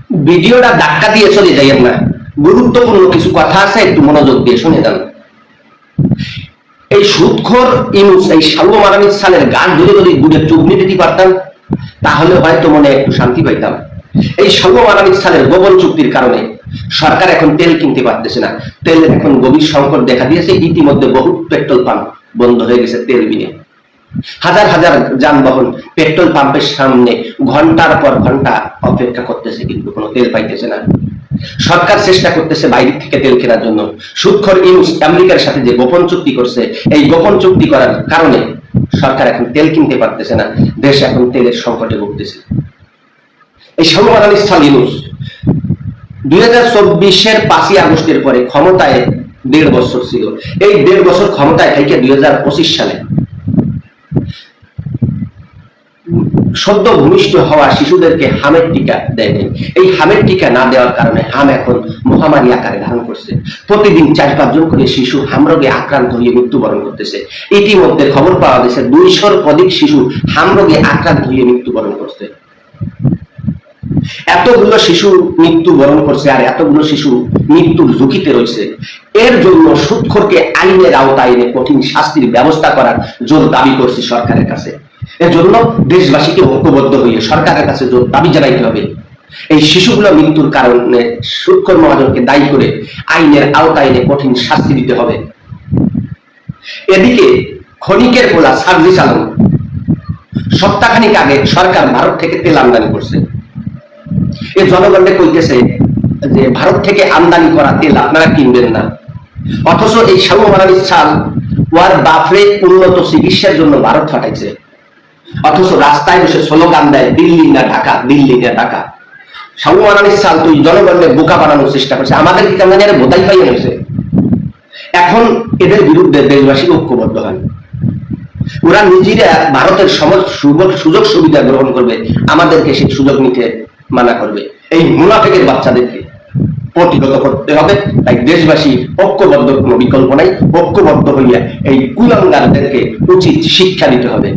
ভিডিওটা ধাক্কা দিয়ে চলে যাইয়েন না, গুরুত্বপূর্ণ কিছু কথা আছে, একটু মনোযোগ দিয়ে শুনে যান। এই সুদখোর ইউনূস এই সালমা মারানির সালের গান ধরে যদি গুড়ে চুগনি দিতে পারতাম তাহলে হয়তো মনে একটু শান্তি পাইতাম। এই সালমা মারানির সালের গোপন চুক্তির কারণে সরকার এখন তেল কিনতে পারতেছে না, তেলের এখন গভীর সংকট দেখা দিয়েছে। ইতিমধ্যে বহু পেট্রোল পাম্প বন্ধ হয়ে গেছে তেল বিনে। হাজার হাজার যানবাহন পেট্রোল পাম্পের সামনে ঘন্টার পর ঘন্টা অপেক্ষা করতেছে, কিন্তু কোনো তেল পাইতেছে না। সরকার চেষ্টা করতেছে বাইরে থেকে তেল কেনার জন্য। সুদখোর ইউনূস আমেরিকার সাথে যে গোপন চুক্তি করছে, এই গোপন চুক্তি করার কারণে সরকার এখন তেল কিনতে পারতেছে না, দেশ এখন তেলের সংকটে ভুগতেছে। এই সালমা মারানির সাল ইউনূস 2024-এর 5ই আগস্টের পরে ক্ষমতায় 1.5 বছর ছিল। এই 1.5 বছর ক্ষমতায় থেকে 2025 সালে সদ্য ভূমিষ্ঠ হওয়া শিশুদেরকে হামের টিকা দেয়নি। এই হামের টিকা না দেওয়ার কারণে হাম এখন মহামারী আকারে ধারণ করছে। প্রতিদিন 4-5 জন করে শিশু হাম রোগে আক্রান্ত হয়ে মৃত্যুবরণ করতেছে। ইতিমধ্যে খবর পাওয়া গেছে 200-র অধিক শিশু হাম রোগে আক্রান্ত হয়ে মৃত্যুবরণ করছে। এতগুলো শিশু মৃত্যুবরণ করছে আর এতগুলো শিশু মৃত্যুর ঝুঁকিতে রয়েছে। এর জন্য সুদখোরকে আইনের আওতায় এনে কঠিন শাস্তির ব্যবস্থা করার জোর দাবি করছে সরকারের কাছে। এর জন্য দেশবাসীকে ঐক্যবদ্ধ হয়ে সরকারের কাছে জোর দাবি জানাইতে হবে। এই শিশুগুলো মৃত্যুর কারণে সুদখোর মহাজনকে দায়ী করে আইনের আওতায় এনে কঠিন শাস্তি দিতে হবে। এদিকে ক্ষণিকের পোলা সার্জিস আলম সপ্তাহখানিক আগে সরকার ভারত থেকে তেল আমদানি করছে। এই জনগণকে কইতেছে যে ভারত থেকে আমদানি করা তেল আপনারা কিনবেন না, অথচ এই সালমা মারানির সাল ওয়ার বাপরে উন্নত চিকিৎসার জন্য ভারত পাঠাইছে, অথচ রাস্তায় বসে স্লোগান দেয় দিল্লি না ঢাকা, দিল্লি না ঢাকা। সালমা মারানির সাল তুই জনগণকে বোকা বানানোর চেষ্টা করছে, আমাদেরকে কেমন যেন বোধাই পাইয়ে হয়েছে। এখন এদের বিরুদ্ধে দেশবাসী ঐক্যবদ্ধ হয়। ওরা নিজেরা ভারতের সুযোগ সুবিধা গ্রহণ করবে, আমাদেরকে সেই সুযোগ নিতে মানা করবে। এই মুনাফিকের বাচ্চাদেরকে প্রতিহত করতে হবে। তাই দেশবাসী ঐক্যবদ্ধ, কোনো বিকল্প নাই। ঐক্যবদ্ধ হইয়া এই কুলাঙ্গারদেরকে উচিত শিক্ষা দিতে হবে।